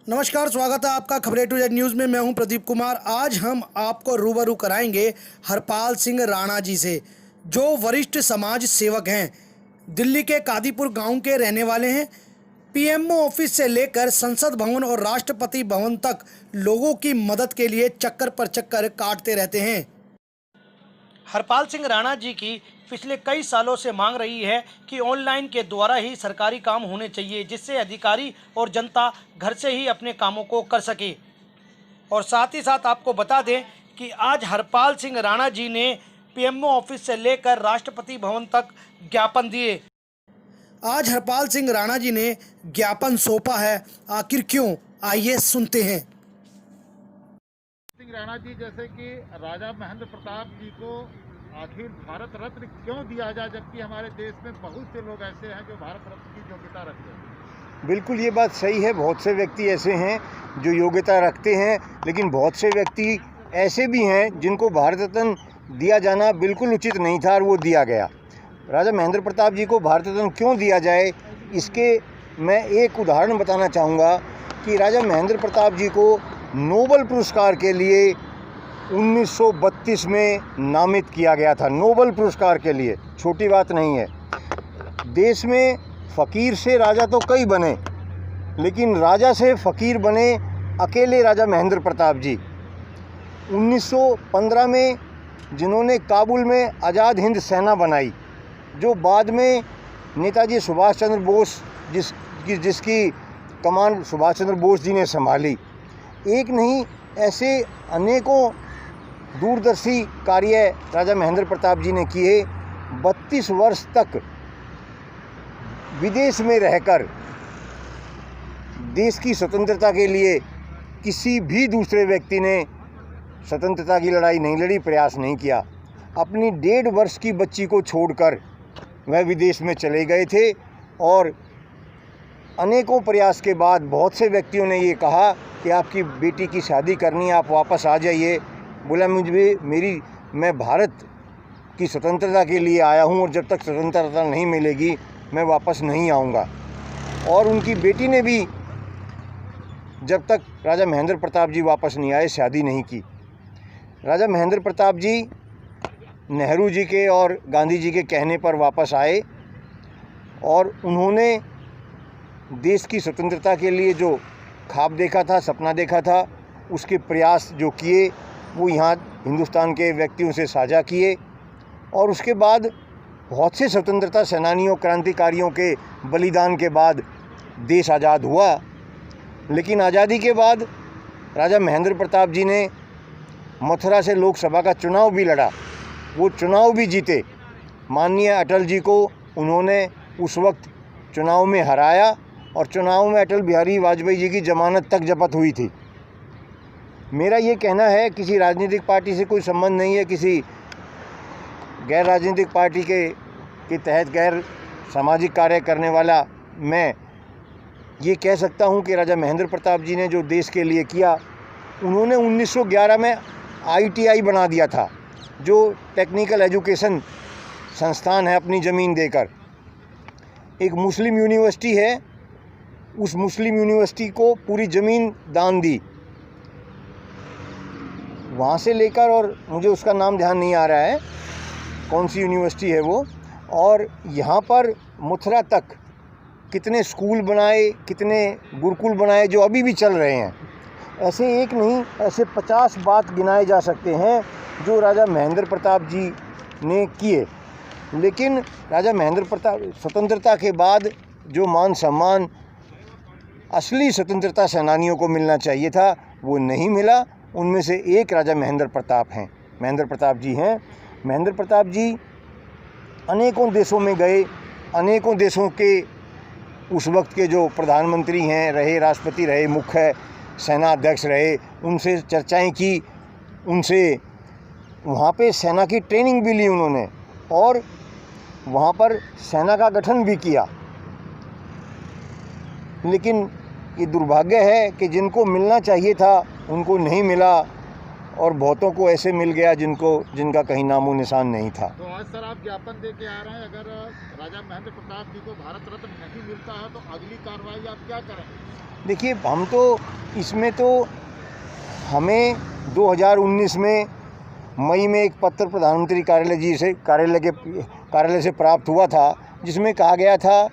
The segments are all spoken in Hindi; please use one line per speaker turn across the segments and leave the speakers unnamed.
नमस्कार, स्वागत है आपका खबरें टू जेड न्यूज़ में। मैं हूं प्रदीप कुमार। आज हम आपको रूबरू कराएंगे हरपाल सिंह राणा जी से, जो वरिष्ठ समाज सेवक हैं। दिल्ली के कादीपुर गांव के रहने वाले हैं। पीएमओ ऑफिस से लेकर संसद भवन और राष्ट्रपति भवन तक लोगों की मदद के लिए चक्कर पर चक्कर काटते रहते हैं। हरपाल सिंह राणा जी की पिछले कई सालों से मांग रही है कि ऑनलाइन के द्वारा ही सरकारी काम होने चाहिए, जिससे अधिकारी और जनता घर से ही अपने कामों को कर सके। और साथ ही साथ आपको बता दें कि आज हरपाल सिंह राणा जी ने पीएमओ ऑफिस से लेकर राष्ट्रपति भवन तक ज्ञापन दिए। आज हरपाल सिंह राणा जी ने ज्ञापन सौंपा है, आखिर क्यों, आइए सुनते हैं।
सिंह राणा जी जैसे कि राजा महेंद्र प्रताप जी को आखिर भारत रत्न क्यों दिया जाए, जबकि हमारे देश में बहुत से लोग ऐसे हैं जो भारत रत्न की योग्यता रखते हैं।
बिल्कुल ये बात सही है। बहुत से व्यक्ति ऐसे हैं जो योग्यता रखते हैं, लेकिन बहुत से व्यक्ति ऐसे भी हैं जिनको भारत रत्न दिया जाना बिल्कुल उचित नहीं था और वो दिया गया। राजा महेंद्र प्रताप जी को भारत रत्न क्यों दिया जाए, इसके मैं एक उदाहरण बताना चाहूँगा कि राजा महेंद्र प्रताप जी को नोबेल पुरस्कार के लिए 1932 में नामित किया गया था। नोबेल पुरस्कार के लिए छोटी बात नहीं है। देश में फ़कीर से राजा तो कई बने, लेकिन राजा से फ़कीर बने अकेले राजा महेंद्र प्रताप जी। 1915 में जिन्होंने काबुल में आज़ाद हिंद सेना बनाई, जो बाद में नेताजी सुभाष चंद्र बोस जिसकी कमान सुभाष चंद्र बोस जी ने संभाली। एक नहीं, ऐसे अनेकों दूरदर्शी कार्य राजा महेंद्र प्रताप जी ने किए। 32 वर्ष तक विदेश में रहकर देश की स्वतंत्रता के लिए किसी भी दूसरे व्यक्ति ने स्वतंत्रता की लड़ाई नहीं लड़ी, प्रयास नहीं किया। अपनी 1.5 वर्ष की बच्ची को छोड़कर वह विदेश में चले गए थे और अनेकों प्रयास के बाद बहुत से व्यक्तियों ने ये कहा कि आपकी बेटी की शादी करनी है, आप वापस आ जाइए। बोला मैं भारत की स्वतंत्रता के लिए आया हूँ और जब तक स्वतंत्रता नहीं मिलेगी मैं वापस नहीं आऊँगा। और उनकी बेटी ने भी जब तक राजा महेंद्र प्रताप जी वापस नहीं आए शादी नहीं की। राजा महेंद्र प्रताप जी नेहरू जी के और गांधी जी के कहने पर वापस आए और उन्होंने देश की स्वतंत्रता के लिए जो ख्वाब देखा था, सपना देखा था, उसके प्रयास जो किए वो यहाँ हिंदुस्तान के व्यक्तियों से साझा किए। और उसके बाद बहुत से स्वतंत्रता सेनानियों, क्रांतिकारियों के बलिदान के बाद देश आज़ाद हुआ। लेकिन आज़ादी के बाद राजा महेंद्र प्रताप जी ने मथुरा से लोकसभा का चुनाव भी लड़ा, वो चुनाव भी जीते। माननीय अटल जी को उन्होंने उस वक्त चुनाव में हराया और चुनाव में अटल बिहारी वाजपेयी जी की जमानत तक जब्त हुई थी। मेरा ये कहना है, किसी राजनीतिक पार्टी से कोई संबंध नहीं है, किसी गैर राजनीतिक पार्टी के तहत गैर सामाजिक कार्य करने वाला मैं ये कह सकता हूँ कि राजा महेंद्र प्रताप जी ने जो देश के लिए किया, उन्होंने 1911 में ITI बना दिया था, जो टेक्निकल एजुकेशन संस्थान है, अपनी ज़मीन देकर। एक मुस्लिम यूनिवर्सिटी है, उस मुस्लिम यूनिवर्सिटी को पूरी ज़मीन दान दी। वहाँ से लेकर, और मुझे उसका नाम ध्यान नहीं आ रहा है कौन सी यूनिवर्सिटी है वो, और यहाँ पर मथुरा तक कितने स्कूल बनाए, कितने गुरुकुल बनाए जो अभी भी चल रहे हैं। ऐसे एक नहीं, ऐसे 50 बात गिनाए जा सकते हैं जो राजा महेंद्र प्रताप जी ने किए। लेकिन राजा महेंद्र प्रताप स्वतंत्रता के बाद जो मान सम्मान असली स्वतंत्रता सेनानियों को मिलना चाहिए था वो नहीं मिला। उनमें से एक राजा महेंद्र प्रताप जी हैं। महेंद्र प्रताप जी अनेकों देशों में गए, अनेकों देशों के उस वक्त के जो प्रधानमंत्री हैं रहे, राष्ट्रपति रहे, मुख्य सेना अध्यक्ष रहे, उनसे चर्चाएं की, उनसे वहाँ पे सेना की ट्रेनिंग भी ली उन्होंने और वहाँ पर सेना का गठन भी किया। लेकिन ये दुर्भाग्य है कि जिनको मिलना चाहिए था उनको नहीं मिला और बहुतों को ऐसे मिल गया जिनका कहीं नामो निशान नहीं था।
तो आज सर आप ज्ञापन दे के आ रहे हैं, अगर राजा महेंद्र प्रताप जी को भारत रत्न नहीं मिलता है तो अगली कार्रवाई आप क्या करेंगे?
देखिए, हम तो इसमें तो हमें 2019 में मई में एक पत्र प्रधानमंत्री कार्यालय से प्राप्त हुआ था, जिसमें कहा गया था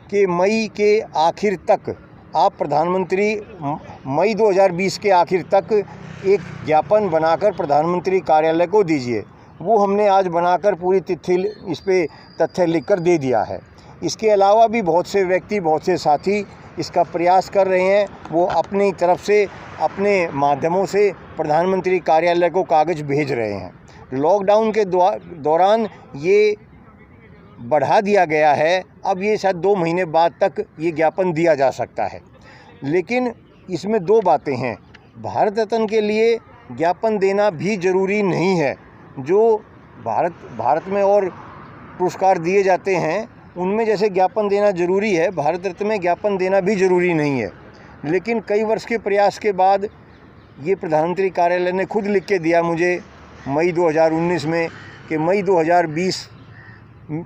कि मई के आखिर तक आप प्रधानमंत्री मई 2020 के आखिर तक एक ज्ञापन बनाकर प्रधानमंत्री कार्यालय को दीजिए। वो हमने आज बनाकर पूरी तिथि इस पे तथ्य लिखकर दे दिया है। इसके अलावा भी बहुत से व्यक्ति, बहुत से साथी इसका प्रयास कर रहे हैं। वो अपनी तरफ से, अपने माध्यमों से प्रधानमंत्री कार्यालय को कागज़ भेज रहे हैं। लॉकडाउन के दौरान ये बढ़ा दिया गया है, अब ये शायद 2 महीने बाद तक ये ज्ञापन दिया जा सकता है। लेकिन इसमें 2 बातें हैं। भारत रत्न के लिए ज्ञापन देना भी ज़रूरी नहीं है। जो भारत में और पुरस्कार दिए जाते हैं उनमें जैसे ज्ञापन देना ज़रूरी है, भारत रत्न में ज्ञापन देना भी ज़रूरी नहीं है। लेकिन कई वर्ष के प्रयास के बाद ये प्रधानमंत्री कार्यालय ने खुद लिख के दिया मुझे मई 2019 में कि मई 2020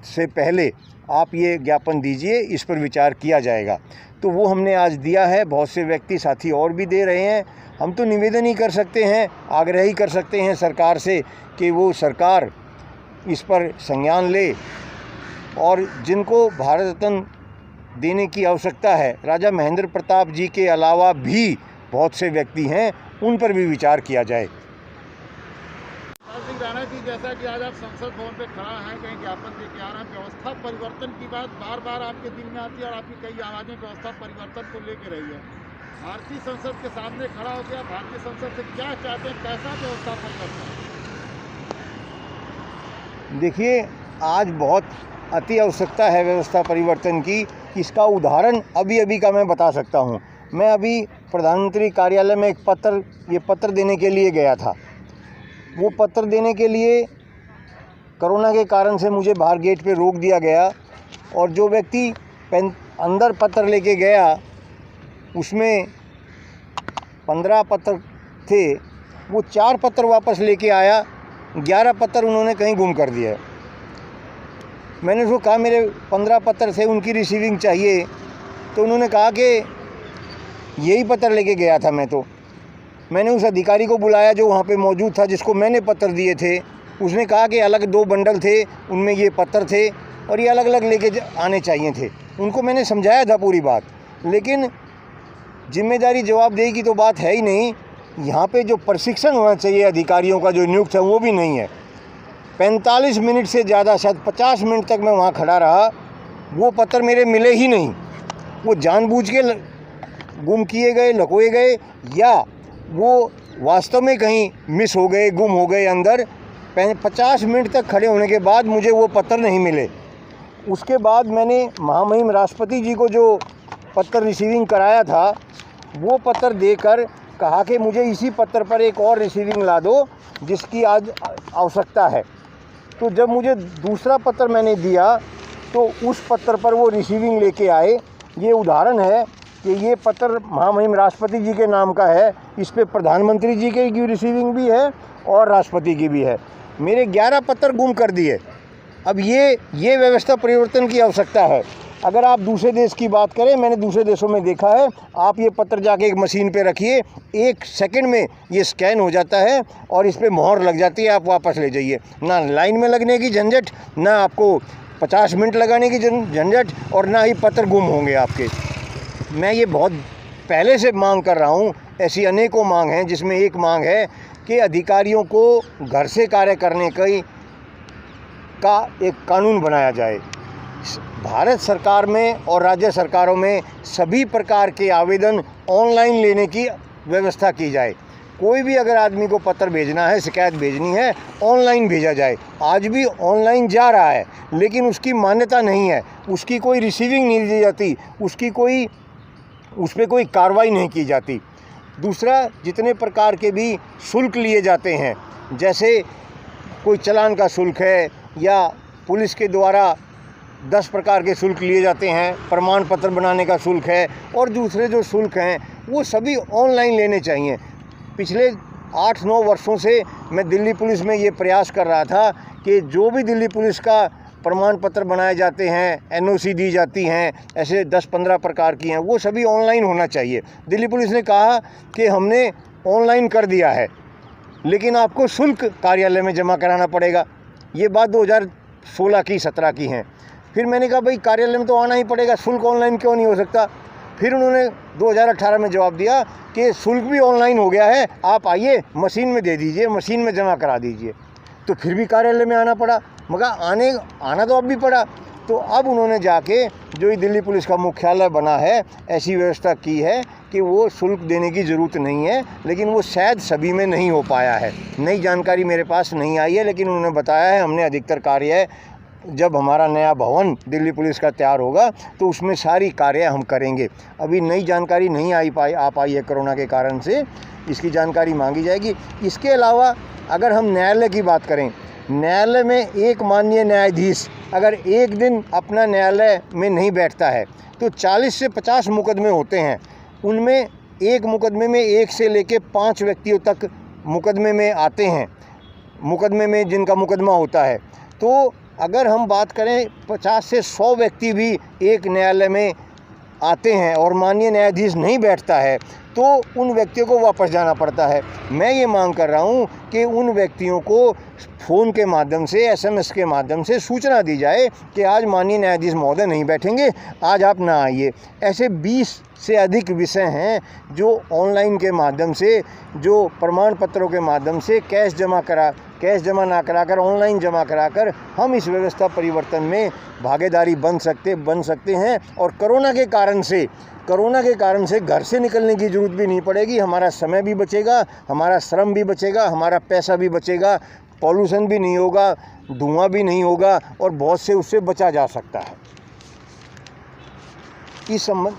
से पहले आप ये ज्ञापन दीजिए, इस पर विचार किया जाएगा। तो वो हमने आज दिया है। बहुत से व्यक्ति साथी और भी दे रहे हैं। हम तो निवेदन ही कर सकते हैं, आग्रह ही कर सकते हैं सरकार से कि वो सरकार इस पर संज्ञान ले और जिनको भारत रत्न देने की आवश्यकता है, राजा महेंद्र प्रताप जी के अलावा भी बहुत से व्यक्ति हैं, उन पर भी विचार किया जाए।
सिंह राणा जी, जैसा कि आज आप संसद भवन पे खड़ा हैं, कहीं ज्ञापन दे के आ रहे हैं, व्यवस्था परिवर्तन की बात बार बार आपके दिल में आती है और आपकी कई आवाज़ें व्यवस्था परिवर्तन को लेकर रही है। भारतीय संसद के सामने खड़ा हो गया, भारतीय संसद से क्या चाहते हैं, कैसा व्यवस्था परिवर्तन?
देखिए, आज बहुत अति आवश्यकता है व्यवस्था परिवर्तन की। इसका उदाहरण अभी का मैं बता सकता हूँ। मैं अभी प्रधानमंत्री कार्यालय में एक पत्र देने के लिए गया था। वो पत्र देने के लिए कोरोना के कारण से मुझे बाहर गेट पे रोक दिया गया और जो व्यक्ति अंदर पत्र लेके गया उसमें 15 पत्र थे, वो 4 पत्र वापस लेके आया, 11 पत्र उन्होंने कहीं गुम कर दिया। मैंने उसको कहा मेरे 15 पत्र थे, उनकी रिसीविंग चाहिए। तो उन्होंने कहा कि यही पत्र लेके गया था मैं। तो मैंने उस अधिकारी को बुलाया जो वहाँ पे मौजूद था, जिसको मैंने पत्र दिए थे। उसने कहा कि अलग 2 बंडल थे, उनमें ये पत्र थे और ये अलग अलग लेके आने चाहिए थे। उनको मैंने समझाया था पूरी बात, लेकिन जिम्मेदारी जवाबदेही की तो बात है ही नहीं। यहाँ पे जो प्रशिक्षण होना चाहिए अधिकारियों का जो नियुक्त है वो भी नहीं है। 45 मिनट से ज़्यादा, शायद 50 मिनट तक मैं वहाँ खड़ा रहा, वो पत्र मेरे मिले ही नहीं। वो जानबूझ के गुम किए गए, लकोए गए, या वो वास्तव में कहीं मिस हो गए, गुम हो गए अंदर। 50 मिनट तक खड़े होने के बाद मुझे वो पत्र नहीं मिले। उसके बाद मैंने महामहिम राष्ट्रपति जी को जो पत्र रिसीविंग कराया था, वो पत्र देकर कहा कि मुझे इसी पत्र पर एक और रिसीविंग ला दो जिसकी आज आवश्यकता है। तो जब मुझे दूसरा पत्र मैंने दिया तो उस पत्र पर वो रिसीविंग लेके आए। ये उदाहरण है कि ये पत्र महामहिम राष्ट्रपति जी के नाम का है। इस पे प्रधानमंत्री जी की रिसीविंग भी है और राष्ट्रपति की भी है। मेरे 11 पत्र गुम कर दिए। अब ये व्यवस्था परिवर्तन की आवश्यकता है। अगर आप दूसरे देश की बात करें, मैंने दूसरे देशों में देखा है, आप ये पत्र जाके एक मशीन पे रखिए, 1 सेकंड में ये स्कैन हो जाता है और इस पे मोहर लग जाती है, आप वापस ले जाइए। ना लाइन में लगने की झंझट, ना आपको 50 मिनट लगाने की झंझट, और ना ही पत्र गुम होंगे आपके। मैं ये बहुत पहले से मांग कर रहा हूँ। ऐसी अनेकों मांग हैं, जिसमें एक मांग है कि अधिकारियों को घर से कार्य करने का एक कानून बनाया जाए। भारत सरकार में और राज्य सरकारों में सभी प्रकार के आवेदन ऑनलाइन लेने की व्यवस्था की जाए। कोई भी अगर आदमी को पत्र भेजना है, शिकायत भेजनी है, ऑनलाइन भेजा जाए। आज भी ऑनलाइन जा रहा है, लेकिन उसकी मान्यता नहीं है, उसकी कोई रिसीविंग नहीं दी जाती, उस पर कोई कार्रवाई नहीं की जाती। दूसरा, जितने प्रकार के भी शुल्क लिए जाते हैं, जैसे कोई चालान का शुल्क है या पुलिस के द्वारा 10 प्रकार के शुल्क लिए जाते हैं, प्रमाण पत्र बनाने का शुल्क है और दूसरे जो शुल्क हैं वो सभी ऑनलाइन लेने चाहिए। पिछले 8-9 वर्षों से मैं दिल्ली पुलिस में ये प्रयास कर रहा था कि जो भी दिल्ली पुलिस का प्रमाण पत्र बनाए जाते हैं, एनओसी दी जाती हैं, ऐसे 10-15 प्रकार की हैं, वो सभी ऑनलाइन होना चाहिए। दिल्ली पुलिस ने कहा कि हमने ऑनलाइन कर दिया है, लेकिन आपको शुल्क कार्यालय में जमा कराना पड़ेगा। ये बात 2016 की 17 की हैं। फिर मैंने कहा भाई कार्यालय में तो आना ही पड़ेगा, शुल्क ऑनलाइन क्यों नहीं हो सकता। फिर उन्होंने 2018 में जवाब दिया कि शुल्क भी ऑनलाइन हो गया है, आप आइए मशीन में दे दीजिए, मशीन में जमा करा दीजिए। तो फिर भी कार्यालय में आना पड़ा, मगर आना तो अब भी पड़ा। तो अब उन्होंने जाके जो ये दिल्ली पुलिस का मुख्यालय बना है, ऐसी व्यवस्था की है कि वो शुल्क देने की ज़रूरत नहीं है, लेकिन वो शायद सभी में नहीं हो पाया है। नई जानकारी मेरे पास नहीं आई है, लेकिन उन्होंने बताया है हमने अधिकतर कार्य, जब हमारा नया भवन दिल्ली पुलिस का तैयार होगा तो उसमें सारी कार्य हम करेंगे। अभी नई जानकारी नहीं आ पाई है कोरोना के कारण से, इसकी जानकारी मांगी जाएगी। इसके अलावा अगर हम न्यायालय की बात करें, न्यायालय में एक माननीय न्यायाधीश अगर एक दिन अपना न्यायालय में नहीं बैठता है तो 40 से 50 मुकदमे होते हैं। उनमें एक मुकदमे में 1 से लेकर 5 व्यक्तियों तक मुकदमे में आते हैं, मुकदमे में जिनका मुकदमा होता है। तो अगर हम बात करें 50 से 100 व्यक्ति भी एक न्यायालय में आते हैं और माननीय न्यायाधीश नहीं बैठता है तो उन व्यक्तियों को वापस जाना पड़ता है। मैं ये मांग कर रहा हूँ कि उन व्यक्तियों को फ़ोन के माध्यम से, SMS के माध्यम से सूचना दी जाए कि आज माननीय न्यायाधीश महोदय नहीं बैठेंगे, आज आप ना आइए। ऐसे 20 से अधिक विषय हैं जो ऑनलाइन के माध्यम से, जो प्रमाण पत्रों के माध्यम से कैश जमा ना कराकर ऑनलाइन जमा कराकर हम इस व्यवस्था परिवर्तन में भागीदारी बन सकते हैं। और कोरोना के कारण से घर से निकलने की ज़रूरत भी नहीं पड़ेगी। हमारा समय भी बचेगा, हमारा श्रम भी बचेगा, हमारा पैसा भी बचेगा, पॉल्यूशन भी नहीं होगा, धुआं भी नहीं होगा और बहुत से उससे बचा जा सकता है। इस संबंध